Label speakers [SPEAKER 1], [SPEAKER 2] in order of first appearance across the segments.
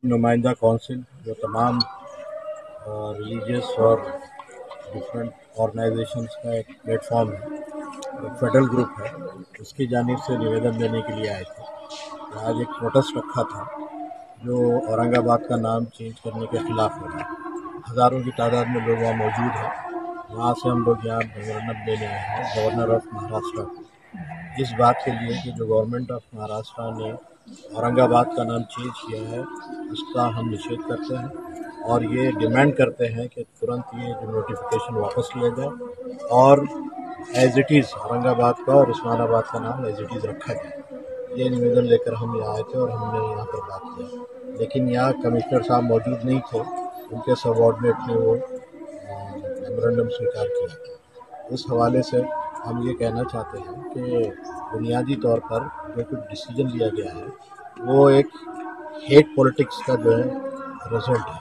[SPEAKER 1] नुमाइंदा काउंसिल जो तमाम रिलीजियस और डिफरेंट ऑर्गेनाइजेशंस का एक प्लेटफॉर्म है, एक फेडरल ग्रुप है, उसकी जानिब से निवेदन देने के लिए आए थे। तो आज एक प्रोटेस्ट रखा था जो औरंगाबाद का नाम चेंज करने के खिलाफ हो रहा है। हज़ारों की तादाद में लोग वहाँ मौजूद हैं। वहाँ से हम लोग यहाँ मेमोरेंडम देने आए हैं गवर्नर ऑफ महाराष्ट्र को, इस बात के लिए कि जो गवर्नमेंट ऑफ महाराष्ट्र ने औरंगाबाद का नाम चेंज किया है उसका हम निषेध करते हैं और ये डिमांड करते हैं कि तुरंत ये जो नोटिफिकेशन वापस लिया जाए और एज इट इज़ औरंगाबाद का और उस्मानाबाद का नाम एज इट इज़ रखा जाए। ये निवेदन लेकर हम यहाँ आए थे और हमने यहाँ पर बात किया, लेकिन यहाँ कमिश्नर साहब मौजूद नहीं थे, उनके सबऑर्डिनेट ने वो मेमोरेंडम स्वीकार किया। उस हवाले से हम ये कहना चाहते हैं कि बुनियादी तौर पर जो कुछ डिसीजन लिया गया है वो एक हेट पॉलिटिक्स का जो है रिजल्ट है,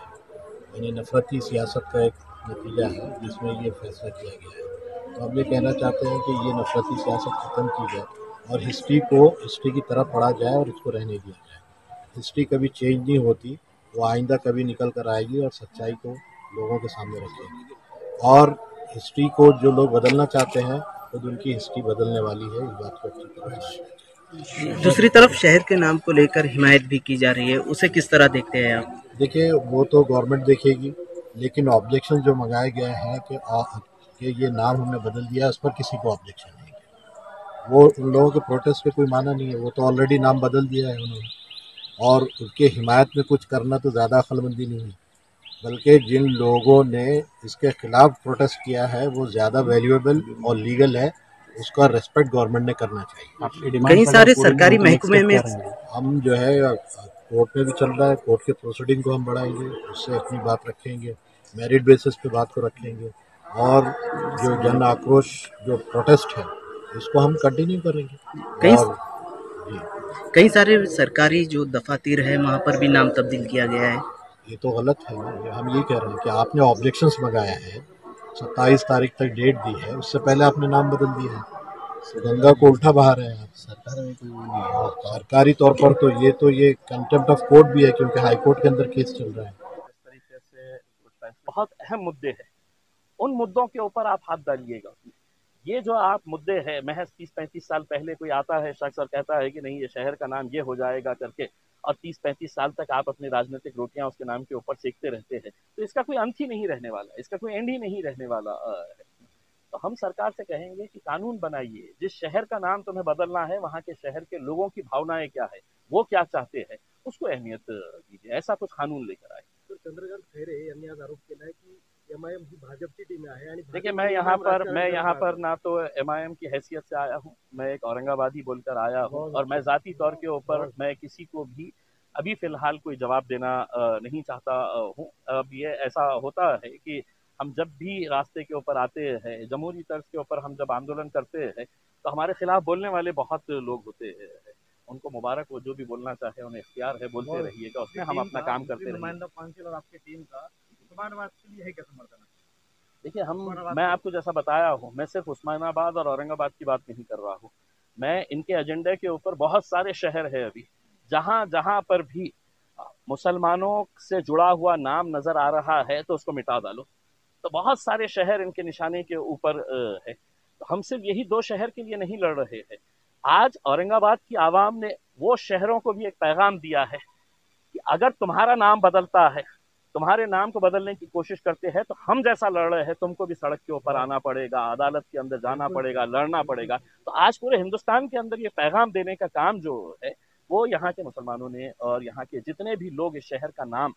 [SPEAKER 1] यानी नफरती सियासत का एक नतीजा है जिसमें ये फैसला किया गया है। तो हम ये कहना चाहते हैं कि ये नफरती सियासत ख़त्म की जाए और हिस्ट्री की तरफ पढ़ा जाए और इसको रहने दिया जाए। हिस्ट्री कभी चेंज नहीं होती, वो आइंदा कभी निकल कर आएगी और सच्चाई को लोगों के सामने रखेगी। और हिस्ट्री को जो लोग बदलना चाहते हैं तो उनकी हिस्ट्री बदलने वाली है, इस बात को अच्छी तरह।
[SPEAKER 2] दूसरी तरफ शहर के नाम को लेकर हिमायत भी की जा रही है, उसे किस तरह देखते हैं आप?
[SPEAKER 1] देखिए, वो तो गवर्नमेंट देखेगी, लेकिन ऑब्जेक्शन जो मंगाए गए हैं कि ये नाम हमने बदल दिया, उस पर किसी को ऑब्जेक्शन नहीं है। वो उन लोगों के प्रोटेस्ट पे कोई माना नहीं है, वो तो ऑलरेडी नाम बदल दिया है उन्होंने। और उनके हिमायत में कुछ करना तो ज़्यादा अक्लमंदी नहीं है, बल्कि जिन लोगों ने इसके खिलाफ प्रोटेस्ट किया है वो ज़्यादा वैल्यूएबल और लीगल है, उसका रेस्पेक्ट गवर्नमेंट ने करना चाहिए।
[SPEAKER 2] कई सारे सरकारी महकमे में
[SPEAKER 1] हम जो है कोर्ट में भी चल रहा है, कोर्ट के प्रोसीडिंग को हम बढ़ाएंगे, उससे अपनी बात रखेंगे, मेरिट बेसिस पे बात को रखेंगे और जो जन आक्रोश जो प्रोटेस्ट है इसको हम कंटिन्यू करेंगे। और
[SPEAKER 2] कई सारे सरकारी जो दफातर है वहाँ पर भी नाम तब्दील किया गया है।
[SPEAKER 1] ये तो गलत है ना। हम ये कह रहे हैं कि आपने ऑब्जेक्शंस मंगाया है, 27 तारीख तक डेट दी है, उससे पहले आपने नाम बदल दिया है, गंगा को उल्टा बहा रहे हैं आप। सरकार में कोई नहीं है, सरकारी तौर पर तो ये कंटेम्प्ट ऑफ कोर्ट भी है, क्योंकि हाई कोर्ट के अंदर केस चल रहा है।
[SPEAKER 3] इस तरीके से बहुत अहम मुद्दे हैं, उन मुद्दों के ऊपर आप हाथ डालिएगा। ये जो आप मुद्दे हैं, महज 30-35 साल पहले कोई आता है शख्स और कहता है कि नहीं ये शहर का नाम ये हो जाएगा करके, और 30-35 साल तक आप अपनी राजनीतिक रोटियां उसके नाम के ऊपर सेकते रहते हैं, तो इसका कोई अंत ही नहीं रहने वाला, इसका कोई एंड ही नहीं रहने वाला है। तो हम सरकार से कहेंगे कि कानून बनाइए, जिस शहर का नाम तुम्हें बदलना है वहाँ के शहर के लोगों की भावनाएं क्या है, वो क्या चाहते हैं, उसको अहमियत दीजिए, ऐसा कुछ कानून लेकर आए।
[SPEAKER 4] तो चंद्रकांत खैरे यांनी आज आरोप केला है की एमआयएम ही भाजपची टीम आहे आणि
[SPEAKER 3] देखिए, मैं यहाँ पर ना तो एमआईएम की हैसियत से आया हूँ, मैं एक औरंगाबादी बोलकर आया हूँ, और मैं जाती तौर के ऊपर मैं किसी को भी अभी फिलहाल कोई जवाब देना नहीं चाहता हूँ। अब ये ऐसा होता है कि हम जब भी रास्ते के ऊपर आते हैं, जमहूरी तर्ज के ऊपर हम जब आंदोलन करते हैं, तो हमारे खिलाफ बोलने वाले बहुत लोग होते हैं। उनको मुबारक, वो जो भी बोलना चाहे उन्हें इख्तियार है, बोलते रहिएगा, उसमें हम अपना काम करते रहिए।
[SPEAKER 4] और आपकी टीम का उस्मानाबाद के लिए है क्या समर्थन?
[SPEAKER 3] देखिए, मैं आपको जैसा बताया हूँ, मैं सिर्फ उस्मानाबाद और औरंगाबाद की बात नहीं कर रहा हूँ, मैं इनके एजेंडे के ऊपर बहुत सारे शहर है अभी जहाँ जहाँ पर भी मुसलमानों से जुड़ा हुआ नाम नजर आ रहा है तो उसको मिटा डालो। तो बहुत सारे शहर इनके निशाने के ऊपर है। तो हम सिर्फ यही 2 शहर के लिए नहीं लड़ रहे हैं। आज औरंगाबाद की आवाम ने वो शहरों को भी एक पैगाम दिया है कि अगर तुम्हारा नाम बदलता है, तुम्हारे नाम को बदलने की कोशिश करते हैं, तो हम जैसा लड़ रहे हैं तुमको भी सड़क के ऊपर आना पड़ेगा, अदालत के अंदर जाना पड़ेगा, लड़ना पड़ेगा। तो आज पूरे हिंदुस्तान के अंदर ये पैगाम देने का काम जो है वो यहाँ के मुसलमानों ने और यहाँ के जितने भी लोग इस शहर का नाम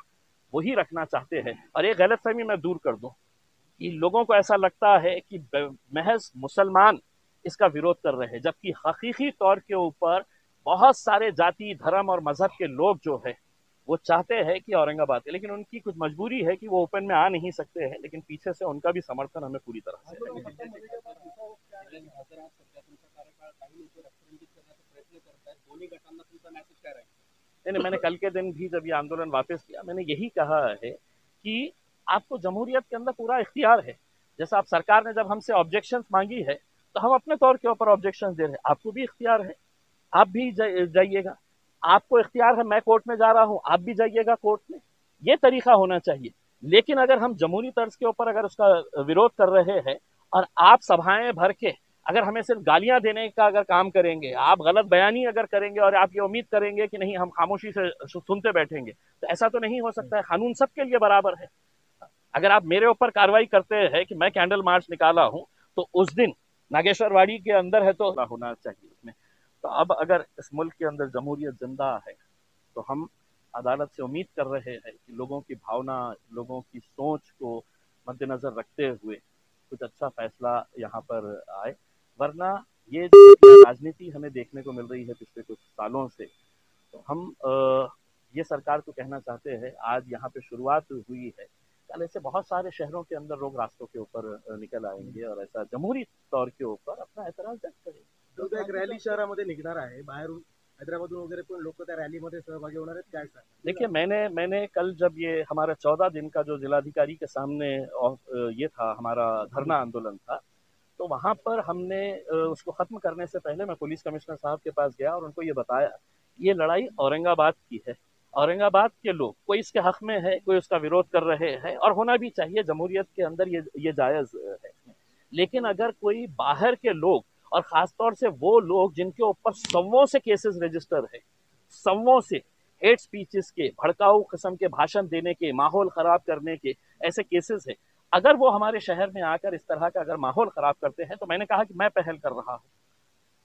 [SPEAKER 3] वही रखना चाहते हैं। और एक गलतफहमी मैं दूर कर दूं कि लोगों को ऐसा लगता है कि महज मुसलमान इसका विरोध कर रहे हैं, जबकि हकीकी तौर के ऊपर बहुत सारे जाति, धर्म और मजहब के लोग जो है वो चाहते हैं कि औरंगाबाद है, लेकिन उनकी कुछ मजबूरी है कि वो ओपन में आ नहीं सकते हैं, लेकिन पीछे से उनका भी समर्थन हमें पूरी तरह से है। नहीं, मैंने कल के दिन भी जब ये आंदोलन वापस किया, मैंने यही कहा है कि आपको जमहूरियत के अंदर पूरा इख्तियार है। जैसा आप सरकार ने जब हमसे ऑब्जेक्शंस मांगी है तो हम अपने तौर के ऊपर ऑब्जेक्शंस दे रहे हैं, आपको भी इख्तियार है, आप भी जाइएगा। आपको इख्तियार है, मैं कोर्ट में जा रहा हूं, आप भी जाइएगा कोर्ट में, ये तरीका होना चाहिए। लेकिन अगर हम जमहूरी तर्ज के ऊपर अगर उसका विरोध कर रहे हैं और आप सभाएं भर के अगर हमें सिर्फ गालियां देने का अगर काम करेंगे, आप गलत बयानी अगर करेंगे और आप ये उम्मीद करेंगे कि नहीं हम खामोशी से सुनते बैठेंगे, तो ऐसा तो नहीं हो सकता है। कानून सबके लिए बराबर है। अगर आप मेरे ऊपर कार्रवाई करते हैं कि मैं कैंडल मार्च निकाला हूं, तो उस दिन नागेश्वरवाड़ी के अंदर है तो होना चाहिए उसमें। तो अब अगर इस मुल्क के अंदर जमहूरियत जिंदा है, तो हम अदालत से उम्मीद कर रहे हैं कि लोगों की भावना, लोगों की सोच को मद्देनजर रखते हुए कुछ अच्छा फैसला यहाँ पर आए। वरना ये राजनीति हमें देखने को मिल रही है पिछले कुछ सालों से, तो हम ये सरकार को कहना चाहते हैं, आज यहाँ पे शुरुआत हुई है, कल ऐसे बहुत सारे शहरों के अंदर लोग रास्तों के ऊपर निकल आएंगे और ऐसा जमहूरी तौर के ऊपर अपना एतराज व्यक्त करेंगे।
[SPEAKER 4] तो एक रॅली शहरामध्ये निघणार आहे, बाहेरून हैदराबादून वगैरे पण लोक त्या रॅलीमध्ये सहभागी होणार आहेत, काय सांगा?
[SPEAKER 3] देखिए, मैंने कल जब ये हमारा 14 दिन का जो जिलाधिकारी के सामने ये था हमारा धरना आंदोलन था, तो वहाँ पर हमने उसको ख़त्म करने से पहले मैं पुलिस कमिश्नर साहब के पास गया और उनको ये बताया, ये लड़ाई औरंगाबाद की है। औरंगाबाद के लोग कोई इसके हक में है, कोई उसका विरोध कर रहे हैं, और होना भी चाहिए, जमहूरियत के अंदर ये जायज़ है। लेकिन अगर कोई बाहर के लोग, और ख़ासतौर से वो लोग जिनके ऊपर सौों से केसेस रजिस्टर है, सौों से हेट स्पीचेस के, भड़काऊ किस्म के भाषण देने के, माहौल ख़राब करने के ऐसे केसेस है, अगर वो हमारे शहर में आकर इस तरह का अगर माहौल ख़राब करते हैं, तो मैंने कहा कि मैं पहल कर रहा हूँ,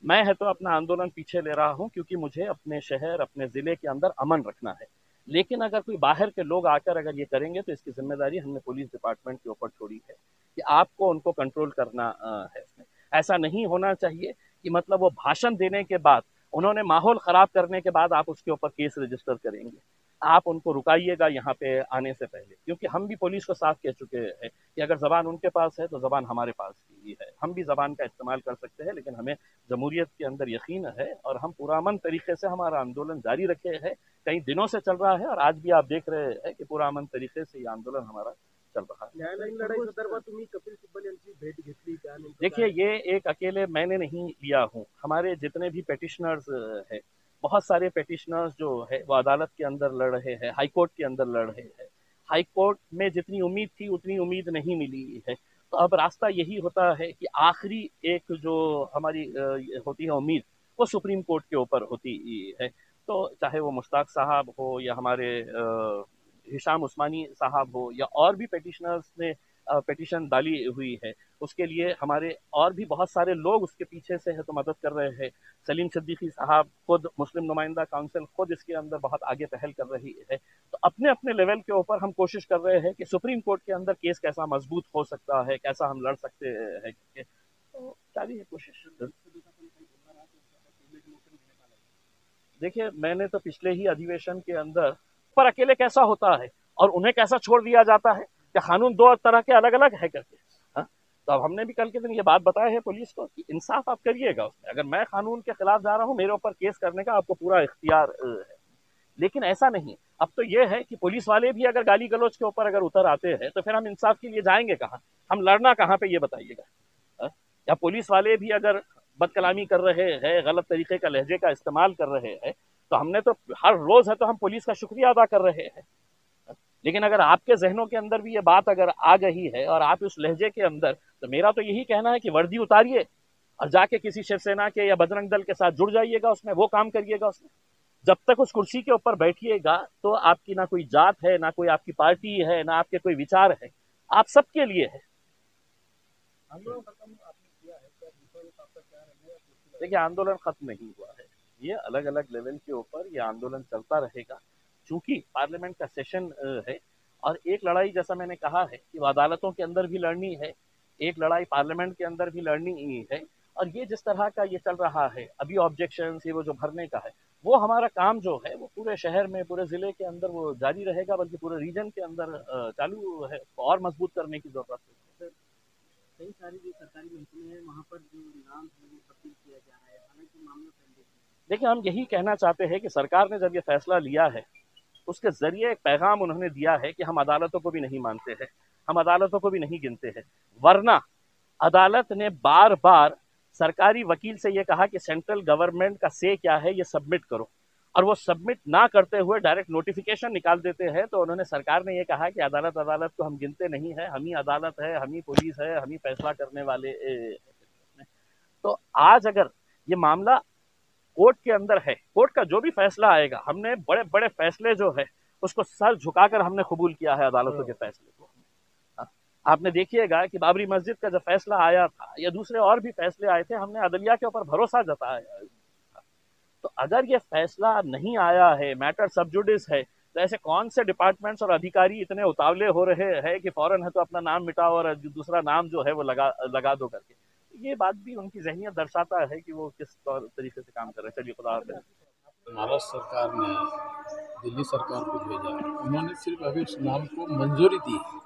[SPEAKER 3] मैं है तो अपना आंदोलन पीछे ले रहा हूं, क्योंकि मुझे अपने शहर, अपने ज़िले के अंदर अमन रखना है। लेकिन अगर कोई बाहर के लोग आकर अगर ये करेंगे, तो इसकी जिम्मेदारी हमने पुलिस डिपार्टमेंट के ऊपर छोड़ी है कि आपको उनको कंट्रोल करना है। इसमें ऐसा नहीं होना चाहिए कि मतलब वो भाषण देने के बाद, उन्होंने माहौल ख़राब करने के बाद आप उसके ऊपर केस रजिस्टर करेंगे। आप उनको रुकाइएगा यहाँ पे आने से पहले, क्योंकि हम भी पुलिस को साफ कह चुके हैं कि अगर ज़बान उनके पास है तो ज़बान हमारे पास भी है। हम भी ज़बान का इस्तेमाल कर सकते हैं, लेकिन हमें जमहूरियत के अंदर यकीन है और हम पुरअमन तरीके से हमारा आंदोलन जारी रखे हैं। कई दिनों से चल रहा है और आज भी आप देख रहे हैं कि पुरअमन तरीके से ये आंदोलन हमारा चल रहा है।
[SPEAKER 4] न्यायालयीन लढाई संदर्भात तुम्ही कपिल सिब्बल यांची भेट घेतली का?
[SPEAKER 3] देखिए, ये एक अकेले मैंने नहीं लिया हूँ, हमारे जितने भी पेटिशनर्स हैं, बहुत सारे पेटिशनर्स जो है वो अदालत के अंदर लड़ रहे हैं, हाई कोर्ट के अंदर लड़ रहे हैं। हाई कोर्ट में जितनी उम्मीद थी उतनी उम्मीद नहीं मिली है, तो अब रास्ता यही होता है कि आखिरी एक जो हमारी होती है उम्मीद, वो सुप्रीम कोर्ट के ऊपर होती है। तो चाहे वो मुश्ताक साहब हो या हमारे हिशाम उस्मानी साहब हो या और भी पेटिशनर्स ने पेटिशन डाली हुई है, उसके लिए हमारे और भी बहुत सारे लोग उसके पीछे से है तो मदद कर रहे हैं। सलीम सिद्दीकी साहब खुद, मुस्लिम नुमाइंदा काउंसिल खुद इसके अंदर बहुत आगे पहल कर रही है। तो अपने अपने लेवल के ऊपर हम कोशिश कर रहे हैं कि सुप्रीम कोर्ट के अंदर केस कैसा मजबूत हो सकता है, कैसा हम लड़ सकते हैं, तो जारी है कोशिश। देखिए, मैंने तो पिछले ही अधिवेशन के अंदर पर अकेले कैसा होता है और उन्हें कैसा छोड़ दिया जाता है कि कानून दो तरह के अलग अलग है करके, तो अब हमने भी कल के दिन ये बात बताया है पुलिस को कि इंसाफ आप करिएगा उसमें। अगर मैं कानून के खिलाफ जा रहा हूँ, मेरे ऊपर केस करने का आपको पूरा इख्तियार है, लेकिन ऐसा नहीं। अब तो ये है कि पुलिस वाले भी अगर गाली गलौज के ऊपर अगर उतर आते हैं, तो फिर हम इंसाफ के लिए जाएंगे कहाँ, हम लड़ना कहाँ पे, ये बताइएगा। या पुलिस वाले भी अगर बदकलामी कर रहे हैं, गलत तरीके का लहजे का इस्तेमाल कर रहे हैं, तो हमने तो हर रोज है तो हम पुलिस का शुक्रिया अदा कर रहे हैं। लेकिन अगर आपके जहनों के अंदर भी ये बात अगर आ गई है और आप उस लहजे के अंदर, तो मेरा तो यही कहना है कि वर्दी उतारिए और जाके किसी शिवसेना के या बजरंग दल के साथ जुड़ जाइएगा, उसमें वो काम करिएगा। उसमें जब तक उस कुर्सी के ऊपर बैठिएगा, तो आपकी ना कोई जात है, ना कोई आपकी पार्टी है, ना आपके कोई विचार है, आप सबके लिए है। देखिए, आंदोलन खत्म नहीं हुआ है, ये अलग अलग लेवल के ऊपर ये आंदोलन चलता रहेगा। चूंकि पार्लियामेंट का सेशन है और एक लड़ाई, जैसा मैंने कहा है कि वो अदालतों के अंदर भी लड़नी है, एक लड़ाई पार्लियामेंट के अंदर भी लड़नी है। और ये जिस तरह का ये चल रहा है अभी, ऑब्जेक्शंस ये वो जो भरने का है, वो हमारा काम जो है वो पूरे शहर में, पूरे ज़िले के अंदर वो जारी रहेगा, बल्कि पूरे रीजन के अंदर चालू है, और मजबूत करने की ज़रूरत है।
[SPEAKER 2] कई सारी जो सरकारी महकमे हैं वहाँ पर जो नाम है वो तब्दील किया जा रहा है, हालांकि मामला पेंडिंग है।
[SPEAKER 3] देखिए, हम यही कहना चाहते हैं कि सरकार ने जब ये फैसला लिया है, उसके जरिए एक पैगाम उन्होंने दिया है कि हम अदालतों को भी नहीं मानते हैं, हम अदालतों को भी नहीं गिनते हैं। वरना अदालत ने बार बार सरकारी वकील से ये कहा कि सेंट्रल गवर्नमेंट का से क्या है, ये सबमिट करो। और वो सबमिट ना करते हुए डायरेक्ट नोटिफिकेशन निकाल देते हैं, तो उन्होंने सरकार ने ये कहा कि अदालत को हम गिनते नहीं है, हम ही अदालत है, हम ही पुलिस है, हम ही फैसला करने वाले। तो आज अगर ये मामला कोर्ट के अंदर है, कोर्ट का जो भी फैसला आएगा, हमने बड़े बड़े फैसले जो है उसको सर झुकाकर हमने कबूल किया है अदालतों के फैसले को। आपने देखिएगा कि बाबरी मस्जिद का जब फैसला आया था या दूसरे और भी फैसले आए थे, हमने अदलिया के ऊपर भरोसा जताया। तो अगर ये फैसला नहीं आया है, मैटर सब जुडिस है, तो ऐसे कौन से डिपार्टमेंट्स और अधिकारी इतने उतावले हो रहे हैं कि फौरन है तो अपना नाम मिटाओ और दूसरा नाम जो है वो लगा दो करके। ये बात भी उनकी ज़हनियत दर्शाता है कि वो किस तरीके से काम कर रहे हैं। चलिए, खुदा हाफिज़।
[SPEAKER 5] महाराष्ट्र सरकार ने दिल्ली सरकार को भेजा, उन्होंने सिर्फ अभी उस नाम को मंजूरी दी है।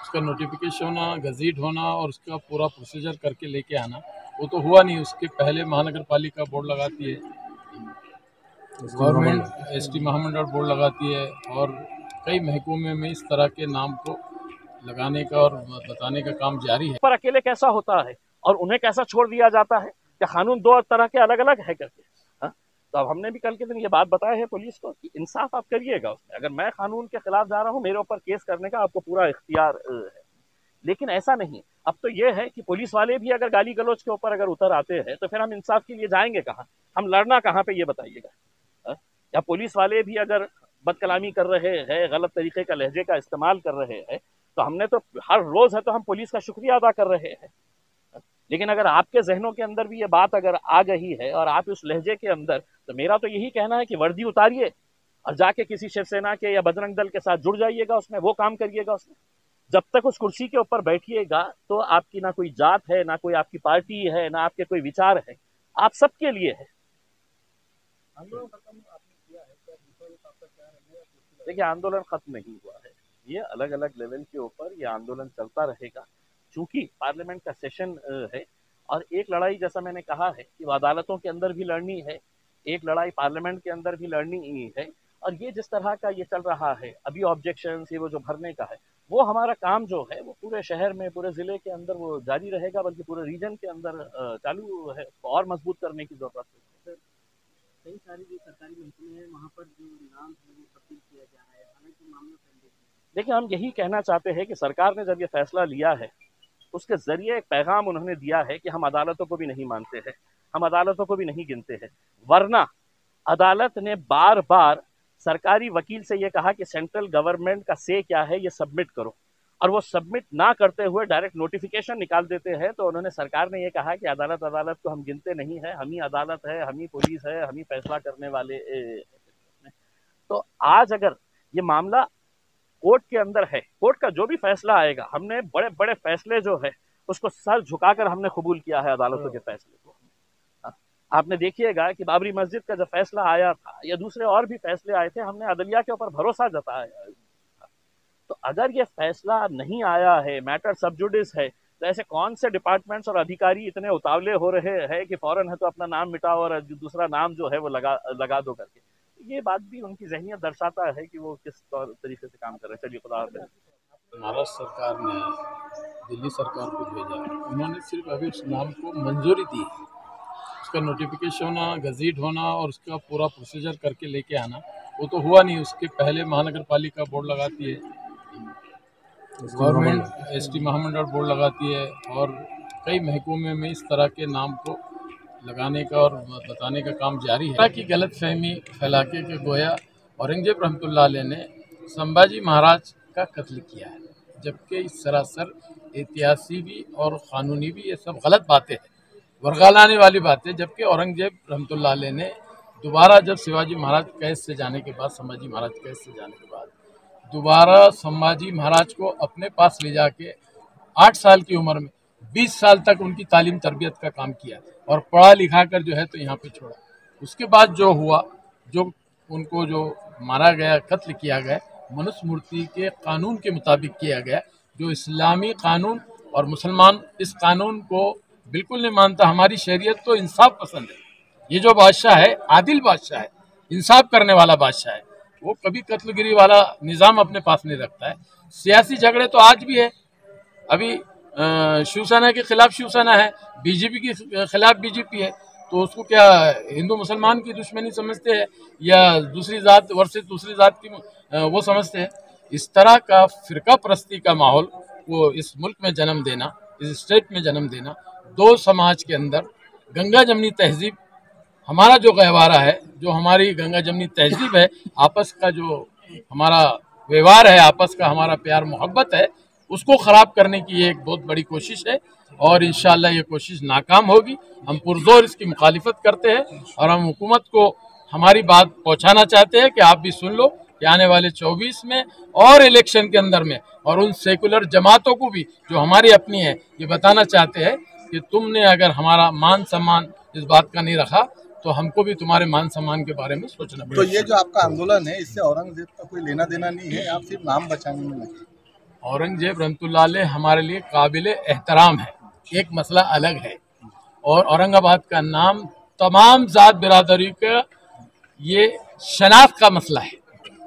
[SPEAKER 5] उसका नोटिफिकेशन होना, गज़ीट होना और उसका पूरा प्रोसीजर करके लेके आना, वो तो हुआ नहीं। उसके पहले महानगर पालिका बोर्ड लगाती है, गवर्नमेंट एसटी महामंडल बोर्ड लगाती है, और कई महकमे में इस तरह के नाम को लगाने का और बताने का काम जारी है।
[SPEAKER 3] पर अकेले कैसा होता है और उन्हें कैसा छोड़ दिया जाता है कि कानून दो तरह के अलग अलग है करके। तो अब हमने भी कल के दिन ये बात बताया है पुलिस को कि इंसाफ आप करिएगा उसमें। अगर मैं कानून के खिलाफ जा रहा हूँ, मेरे ऊपर केस करने का आपको पूरा इख्तियार है, लेकिन ऐसा नहीं। अब तो ये है कि पुलिस वाले भी अगर गाली गलौज के ऊपर अगर उतर आते हैं तो फिर हम इंसाफ के लिए जाएंगे कहाँ, हम लड़ना कहाँ पे, ये बताइएगा। या पुलिस वाले भी अगर बदकलामी कर रहे हैं, गलत तरीके का लहजे का इस्तेमाल कर रहे हैं, तो हमने तो हर रोज है तो हम पुलिस का शुक्रिया अदा कर रहे हैं। लेकिन अगर आपके जहनों के अंदर भी ये बात अगर आ गई है और आप उस लहजे के अंदर, तो मेरा तो यही कहना है कि वर्दी उतारिए और जाके किसी शिवसेना के या बजरंग दल के साथ जुड़ जाइएगा, उसमें वो काम करिएगा उसमें। जब तक उस कुर्सी के ऊपर बैठिएगा तो आपकी ना कोई जात है, ना कोई आपकी पार्टी है, ना आपके कोई विचार है, आप सबके लिए है। देखिए, आंदोलन खत्म नहीं हुआ है, ये अलग अलग लेवल के ऊपर ये आंदोलन चलता रहेगा। चूंकि पार्लियामेंट का सेशन है और एक लड़ाई, जैसा मैंने कहा है कि अदालतों के अंदर भी लड़नी है, एक लड़ाई पार्लियामेंट के अंदर भी लड़नी है। और ये जिस तरह का ये चल रहा है अभी, ऑब्जेक्शंस ये वो जो भरने का है, वो हमारा काम जो है वो पूरे शहर में, पूरे जिले के अंदर वो जारी रहेगा, बल्कि पूरे रीजन के अंदर चालू है, और मजबूत करने की जरूरत है।
[SPEAKER 2] कई सारी जो सरकारी महकमे हैं वहाँ पर जो नाम है वो तब्दील किया जा रहा है, हालांकि मामला पेंडिंग है।
[SPEAKER 3] देखिए, हम यही कहना चाहते हैं कि सरकार ने जब ये फैसला लिया है, उसके जरिए एक पैगाम उन्होंने दिया है कि हम अदालतों को भी नहीं मानते हैं, हम अदालतों को भी नहीं गिनते हैं। वरना अदालत ने बार बार सरकारी वकील से ये कहा कि सेंट्रल गवर्नमेंट का से क्या है ये सबमिट करो, और वो सबमिट ना करते हुए डायरेक्ट नोटिफिकेशन निकाल देते हैं। तो उन्होंने, सरकार ने ये कहा कि अदालत को हम गिनते नहीं है, हम ही अदालत है, हम ही पुलिस है, हम ही फैसला करने वाले। तो आज अगर ये मामला कोर्ट के अंदर है, कोर्ट का जो भी फैसला आएगा, हमने बड़े बड़े फैसले जो है उसको सर झुकाकर हमने कबूल किया है अदालतों के फैसले को। आपने देखिएगा कि बाबरी मस्जिद का जब फैसला आया था या दूसरे और भी फैसले आए थे, हमने अदलिया के ऊपर भरोसा जताया। तो अगर ये फैसला नहीं आया है, मैटर सब जुडिस है, तो ऐसे कौन से डिपार्टमेंट्स और अधिकारी इतने उतावले हो रहे हैं कि फौरन है तो अपना नाम मिटाओ और दूसरा नाम जो है वो लगा दो करके। ये बात भी उनकी ज़हनियत दर्शाता है कि वो किस तरीके से काम कर रहे हैं। चलिए, खुदा हाफिज़।
[SPEAKER 5] महाराष्ट्र सरकार ने दिल्ली सरकार को भेजा, उन्होंने सिर्फ अभी उस नाम को मंजूरी दी है। उसका नोटिफिकेशन होना, गज़ीट होना और उसका पूरा प्रोसीजर करके लेके आना, वो तो हुआ नहीं। उसके पहले महानगर पालिका बोर्ड लगाती है, गवर्नमेंट एसटी महामंडल बोर्ड लगाती है, और कई महकमे में इस तरह के नाम को लगाने का और बताने का काम जारी है। कि गलत फहमी फैला के गोया औरंगजेब रहमतुल्लाह अलैह ने संभाजी महाराज का कत्ल किया है, जबकि इस सरासर ऐतिहासिक भी और क़ानूनी भी ये सब गलत बातें हैं, वर्गालाने वाली बातें। जबकि औरंगजेब रहमतुल्लाह अलैह ने दोबारा जब शिवाजी महाराज कैद से जाने के बाद, संभाजी महाराज कैद से जाने के बाद, दोबारा संभाजी महाराज को अपने पास ले जाके 8 साल की उम्र में 20 साल तक उनकी तालीम तरबियत का काम किया और पढ़ा लिखा कर जो है तो यहाँ पे छोड़ा। उसके बाद जो हुआ, जो उनको जो मारा गया, कत्ल किया गया, मनुस्मृति के कानून के मुताबिक किया गया, जो इस्लामी कानून, और मुसलमान इस कानून को बिल्कुल नहीं मानता। हमारी शरीयत तो इंसाफ पसंद है। ये जो बादशाह है, आदिल बादशाह है, इंसाफ करने वाला बादशाह है, वो कभी कत्लगिरी वाला निज़ाम अपने पास नहीं रखता है। सियासी झगड़े तो आज भी है, अभी शिवसेना के खिलाफ शिवसेना है, बीजेपी के खिलाफ बीजेपी है, तो उसको क्या हिंदू मुसलमान की दुश्मनी समझते हैं या दूसरी जात वर्सेस दूसरी जात की वो समझते हैं। इस तरह का फिरका परस्ती का माहौल वो इस मुल्क में जन्म देना, इस स्टेट में जन्म देना, दो समाज के अंदर गंगा जमनी तहजीब, हमारा जो गहवारा है, जो हमारी गंगा जमनी तहजीब है, आपस का जो हमारा व्यवहार है, आपस का हमारा प्यार मोहब्बत है, उसको ख़राब करने की ये एक बहुत बड़ी कोशिश है और इंशाअल्लाह ये कोशिश नाकाम होगी। हम पुरजोर इसकी मुखालिफत करते हैं और हम हुकूमत को हमारी बात पहुंचाना चाहते हैं कि आप भी सुन लो कि आने वाले 24 में और इलेक्शन के अंदर में और उन सेकुलर जमातों को भी जो हमारी अपनी है ये बताना चाहते हैं कि तुमने अगर हमारा मान सम्मान इस बात का नहीं रखा तो हमको भी तुम्हारे मान सम्मान के बारे में सोचना पड़ेगा।
[SPEAKER 6] तो ये जो आपका आंदोलन है इससे औरंगजेब का कोई लेना देना नहीं है, आप सिर्फ नाम बचाने में लगे।
[SPEAKER 5] औरंगजेब रहमतुल्लाह अलैह हमारे लिए काबिल एहतराम है, एक मसला अलग है। और औरंगाबाद का नाम तमाम जात बिरादरी का ये शनाख्त का मसला है।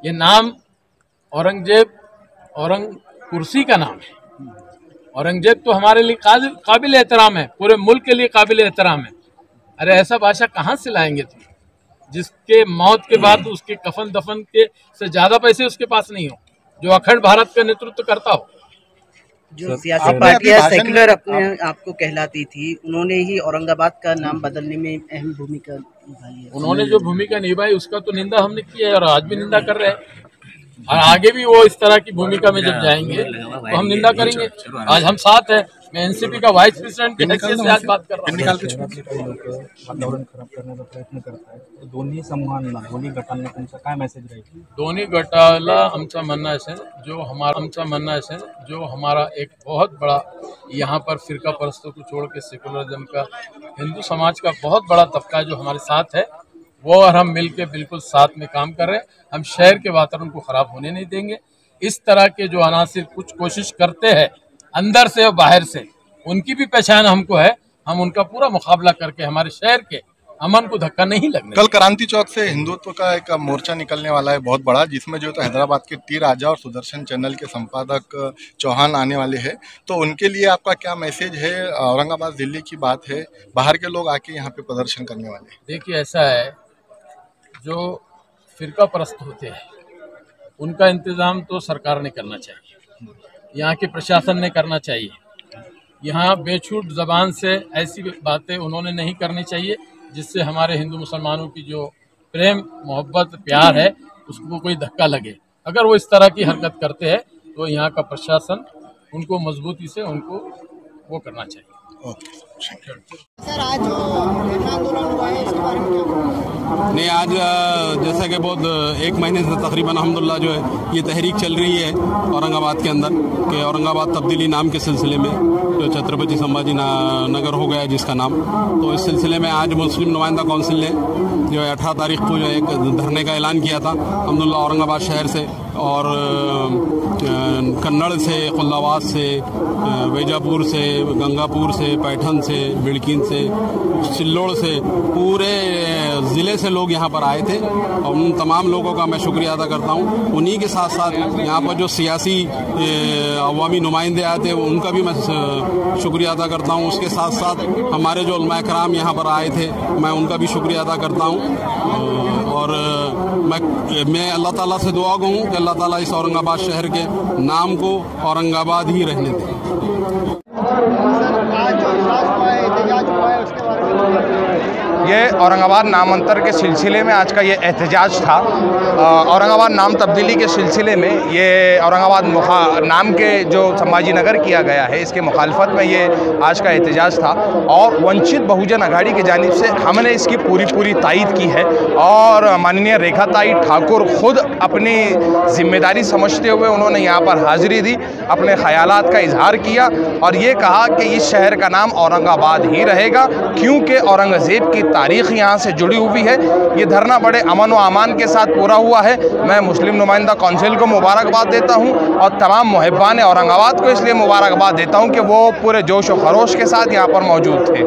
[SPEAKER 5] ये नाम औरंगजेब कुर्सी का नाम है। औरंगजेब तो हमारे लिए काबिल एहतराम है, पूरे मुल्क के लिए काबिल एहतराम है। अरे ऐसा बादशाह कहाँ से लाएंगे तुम जिसके मौत के बाद उसके कफन दफन के से ज्यादा पैसे उसके पास नहीं हो, जो अखंड भारत का नेतृत्व करता हो।
[SPEAKER 2] जो सियासी पार्टियां सेक्युलर अपने आप को कहलाती थी, उन्होंने ही औरंगाबाद का नाम बदलने में अहम भूमिका निभाई है।
[SPEAKER 5] उन्होंने जो भूमिका निभाई उसका तो निंदा हमने की है और आज भी निंदा कर रहे हैं और आगे भी वो इस तरह की भूमिका में जब जाएंगे तो हम निंदा करेंगे। आज हम साथ हैं, मैं एनसीपी का वाइस प्रेसिडेंट की हैसियत से आज बात कर रहा हूँ।
[SPEAKER 7] वातावरण खराब करण्याचा प्रयत्न करतायत, दोन्ही समूहांना, दोन्ही गटांना तुमचा काय मेसेज राहील?
[SPEAKER 5] दोन्ही गटाला आमचा म्हणणं असेल, जो हमारा एक बहुत बड़ा यहाँ पर फिरका परस्तों को छोड़ के सेकुलरिज्म का हिंदू समाज का बहुत बड़ा तबका जो हमारे साथ है, वो और हम मिलके बिल्कुल साथ में काम कर रहे हैं। हम शहर के वातावरण को खराब होने नहीं देंगे। इस तरह के जो अनासिर कुछ कोशिश करते हैं अंदर से और बाहर से, उनकी भी पहचान हमको है। हम उनका पूरा मुकाबला करके हमारे शहर के अमन को धक्का नहीं लगने।
[SPEAKER 6] कल क्रांति चौक से हिंदुत्व का एक मोर्चा निकलने वाला है बहुत बड़ा, जिसमें जो तो हैदराबाद के टी राजा और सुदर्शन चैनल के संपादक चौहान आने वाले हैं, तो उनके लिए आपका क्या मैसेज है? औरंगाबाद दिल्ली की बात है, बाहर के लोग आके यहाँ पे प्रदर्शन करने वाले हैं।
[SPEAKER 5] देखिए ऐसा है, जो फिरका परस्त होते हैं उनका इंतज़ाम तो सरकार ने करना चाहिए, यहाँ के प्रशासन ने करना चाहिए। यहाँ बेछूट ज़बान से ऐसी बातें उन्होंने नहीं करनी चाहिए जिससे हमारे हिंदू मुसलमानों की जो प्रेम मोहब्बत प्यार है उसको कोई धक्का लगे। अगर वो इस तरह की हरकत करते हैं तो यहाँ का प्रशासन उनको मजबूती से उनको वो करना चाहिए।
[SPEAKER 2] सर आज जो आंदोलन हुआ है इसके बारे में क्या?
[SPEAKER 8] नहीं, आज जैसा कि बहुत एक महीने से तकरीबन अल्हम्दुलिल्लाह जो है ये तहरीक चल रही है औरंगाबाद के अंदर कि औरंगाबाद तब्दीली नाम के सिलसिले में जो छत्रपति संभाजी नगर हो गया जिसका नाम, तो इस सिलसिले में आज मुस्लिम नुमाइंदा काउंसिल ने जो है 18 तारीख को जो एक धरने का ऐलान किया था अल्हम्दुलिल्लाह औरंगाबाद शहर से और कन्नड़ से, खुल्लाबाद से, वेजापुर से, गंगापुर से, पैठन से, बिड़किन से, सिल्लोड़ से, पूरे ज़िले से लोग यहाँ पर आए थे और उन तमाम लोगों का मैं शुक्रिया अदा करता हूँ। उन्हीं के साथ साथ यहाँ पर जो सियासी अवामी नुमाइंदे आए थे उनका भी मैं शुक्रिया अदा करता हूँ। उसके साथ साथ हमारे जो उलमा कराम यहाँ पर आए थे मैं उनका भी शुक्रिया अदा करता हूँ और मैं अल्लाह ताला से दुआ कहूँ कि अल्लाह ताला इस औरंगाबाद शहर के नाम को औरंगाबाद ही रहने दें।
[SPEAKER 9] ये औरंगाबाद नामांतर के सिलसिले में आज का ये एहतजाज था। औरंगाबाद नाम तब्दीली के सिलसिले में ये औरंगाबाद नाम के जो संभाजी नगर किया गया है इसके मुखालफत में ये आज का एहतजाज था और वंचित बहुजन अघाड़ी की जानिब से हमने इसकी पूरी तायीद की है और माननीय रेखा ताई ठाकुर खुद अपनी जिम्मेदारी समझते हुए उन्होंने यहाँ पर हाजिरी दी, अपने ख्यालात का इजहार किया और ये कहा कि इस शहर का नाम औरंगाबाद ही रहेगा क्योंकि औरंगज़ेब की तारीख़ यहाँ से जुड़ी हुई है। ये धरना बड़े अमन व अमान के साथ पूरा हुआ है। मैं मुस्लिम नुमाइंदा काउंसिल को मुबारकबाद देता हूँ और तमाम मुहिब्बान औरंगाबाद को इसलिए मुबारकबाद देता हूँ कि वो पूरे जोश व खरोश के साथ यहाँ पर मौजूद थे।